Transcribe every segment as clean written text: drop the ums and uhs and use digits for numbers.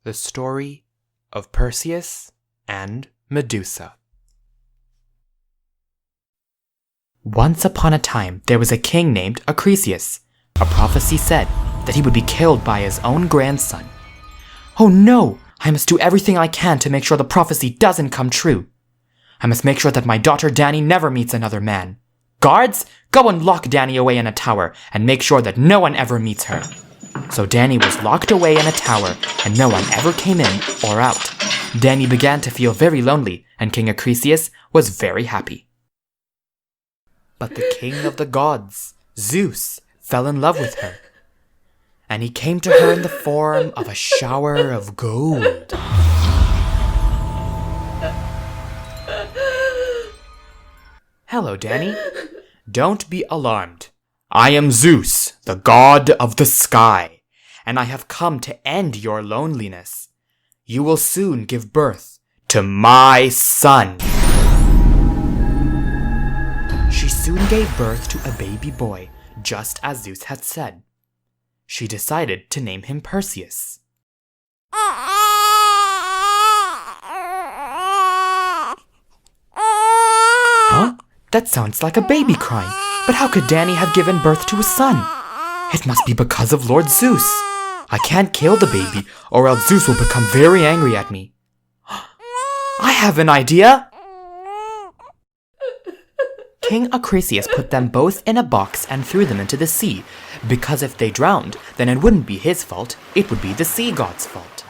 The story of Perseus and Medusa. Once upon a time, there was a king named Acrisius. A prophecy said that he would be killed by his own grandson. Oh no! I must do everything I can to make sure the prophecy doesn't come true. I must make sure that my daughter Dani never meets another man. Guards, go and lock Dani away in a tower and make sure that no one ever meets her. So Dani was locked away in a tower and no one ever came in or out. Dani began to feel very lonely and King Acrisius was very happy. But the king of the gods, Zeus, fell in love with her. And he came to her in the form of a shower of gold. Hello, Dani. Don't be alarmed. I am Zeus, the god of the sky, and I have come to end your loneliness. You will soon give birth to my son. She soon gave birth to a baby boy, just as Zeus had said. She decided to name him Perseus. Huh? That sounds like a baby crying. But how could Dani have given birth to a son? It must be because of Lord Zeus. I can't kill the baby, or else Zeus will become very angry at me. I have an idea! King Acrisius put them both in a box and threw them into the sea, because if they drowned, then it wouldn't be his fault, it would be the sea god's fault.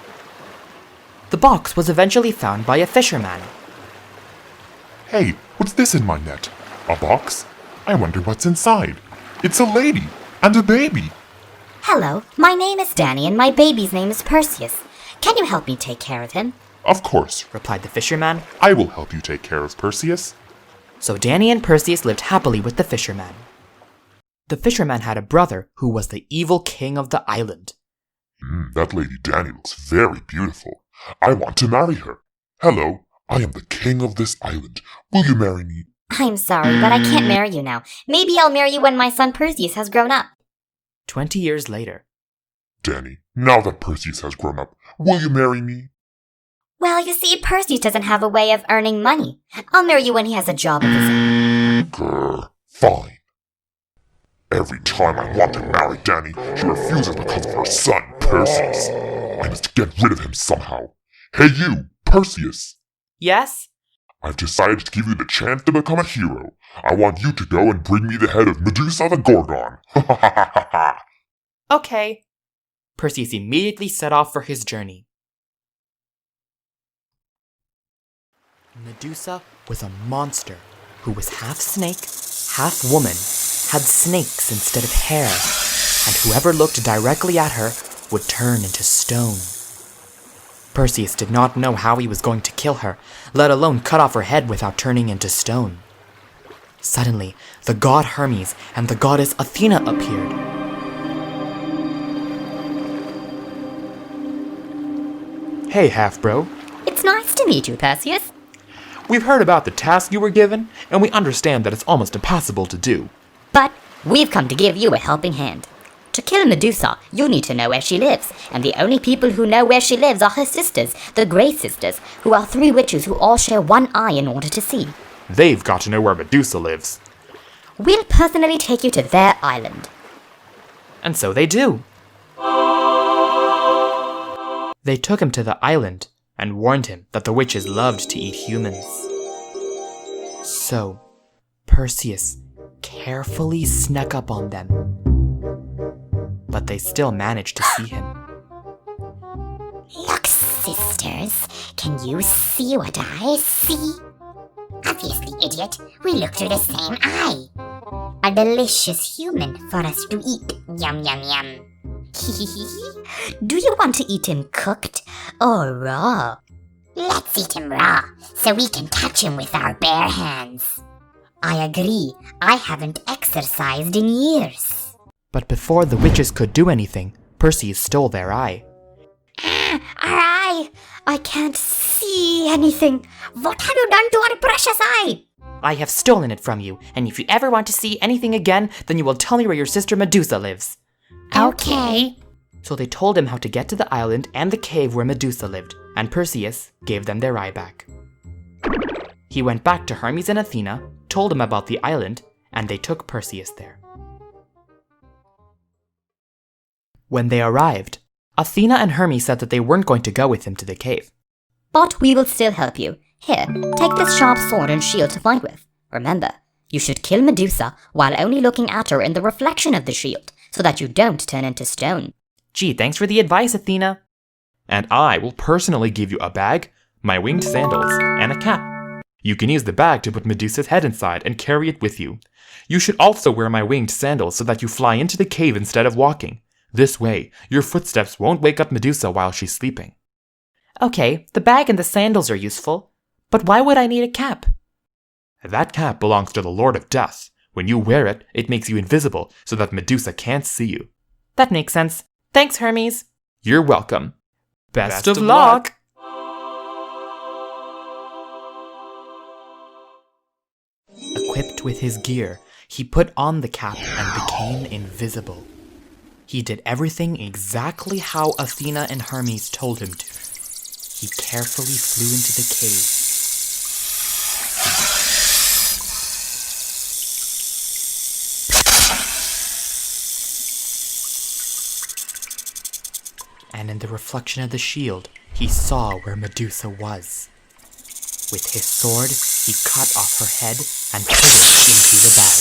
The box was eventually found by a fisherman. Hey, what's this in my net? A box? I wonder what's inside. It's a lady and a baby. Hello, my name is Dani and my baby's name is Perseus. Can you help me take care of him? Of course, Replied the fisherman. I will help you take care of Perseus. So Dani and Perseus lived happily with the fisherman. The fisherman had a brother who was the evil king of the island. That lady Dani looks very beautiful. I want to marry her. Hello, I am the king of this island. Will you marry me? I'm sorry, but I can't marry you now. Maybe I'll marry you when my son Perseus has grown up. 20 years later. Dani, now that Perseus has grown up, will you marry me? Well, you see, Perseus doesn't have a way of earning money. I'll marry you when he has a job of his own. Grr, fine. Every time I want to marry Dani, she refuses because of her son, Perseus. I must get rid of him somehow. Hey you, Perseus! Yes? I've decided to give you the chance to become a hero. I want you to go and bring me the head of Medusa the Gorgon. Okay. Perseus immediately set off for his journey. Medusa was a monster who was half snake, half woman, had snakes instead of hair, and whoever looked directly at her would turn into stone. Perseus did not know how he was going to kill her, let alone cut off her head without turning into stone. Suddenly, the god Hermes and the goddess Athena appeared. Hey, half-bro. It's nice to meet you, Perseus. We've heard about the task you were given, and we understand that it's almost impossible to do. But we've come to give you a helping hand. To kill Medusa, you need to know where she lives, and the only people who know where she lives are her sisters, the Grey Sisters, who are 3 witches who all share one eye in order to see. They've got to know where Medusa lives. We'll personally take you to their island. And so they do. They took him to the island and warned him that the witches loved to eat humans. So, Perseus carefully snuck up on them. But they still managed to see him. Look, sisters, can you see what I see? Obviously, idiot, we look through the same eye. A delicious human for us to eat. Yum, yum, yum. Do you want to eat him cooked or raw? Let's eat him raw, so we can touch him with our bare hands. I agree, I haven't exercised in years. But before the witches could do anything, Perseus stole their eye. Our eye! I can't see anything. What have you done to our precious eye? I have stolen it from you, and if you ever want to see anything again, then you will tell me where your sister Medusa lives. Okay. So they told him how to get to the island and the cave where Medusa lived, and Perseus gave them their eye back. He went back to Hermes and Athena, told them about the island, and they took Perseus there. When they arrived, Athena and Hermes said that they weren't going to go with him to the cave. But we will still help you. Here, take this sharp sword and shield to fight with. Remember, you should kill Medusa while only looking at her in the reflection of the shield, so that you don't turn into stone. Gee, thanks for the advice, Athena. And I will personally give you a bag, my winged sandals, and a cap. You can use the bag to put Medusa's head inside and carry it with you. You should also wear my winged sandals so that you fly into the cave instead of walking. This way, your footsteps won't wake up Medusa while she's sleeping. Okay, the bag and the sandals are useful, but why would I need a cap? That cap belongs to the Lord of Death. When you wear it, it makes you invisible so that Medusa can't see you. That makes sense. Thanks, Hermes. You're welcome. Best of luck! Equipped with his gear, he put on the cap and became invisible. He did everything exactly how Athena and Hermes told him to. He carefully flew into the cave. And in the reflection of the shield, he saw where Medusa was. With his sword, he cut off her head and put it into the bag.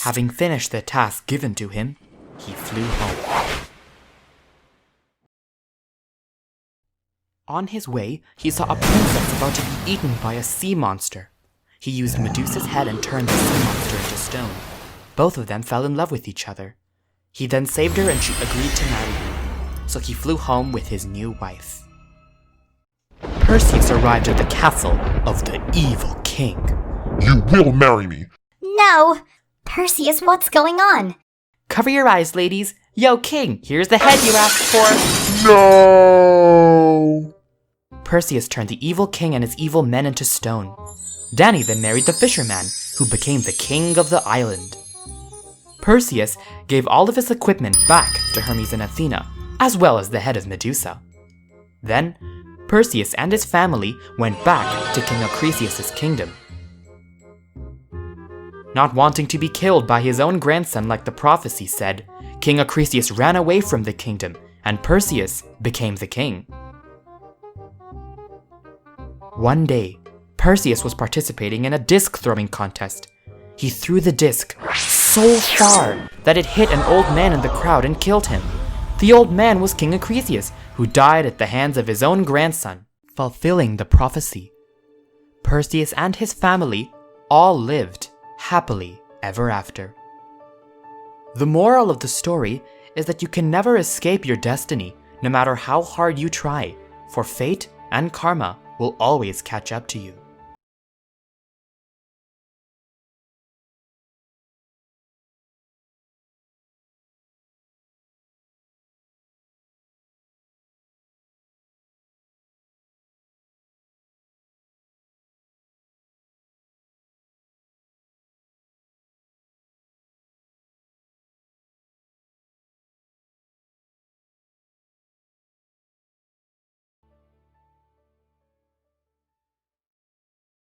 Having finished the task given to him, he flew home. On his way, he saw a princess about to be eaten by a sea monster. He used Medusa's head and turned the sea monster into stone. Both of them fell in love with each other. He then saved her and she agreed to marry him. So he flew home with his new wife. Perseus arrived at the castle of the evil king. You will marry me. No! Perseus, what's going on? Cover your eyes, ladies. Yo, king, here's the head you asked for. No! Perseus turned the evil king and his evil men into stone. Danny then married the fisherman, who became the king of the island. Perseus gave all of his equipment back to Hermes and Athena, as well as the head of Medusa. Then, Perseus and his family went back to King Acrisius' kingdom. Not wanting to be killed by his own grandson like the prophecy said, King Acrisius ran away from the kingdom, and Perseus became the king. One day, Perseus was participating in a disc-throwing contest. He threw the disc so far that it hit an old man in the crowd and killed him. The old man was King Acrisius, who died at the hands of his own grandson, fulfilling the prophecy. Perseus and his family all lived happily ever after. The moral of the story is that you can never escape your destiny, no matter how hard you try, for fate and karma will always catch up to you.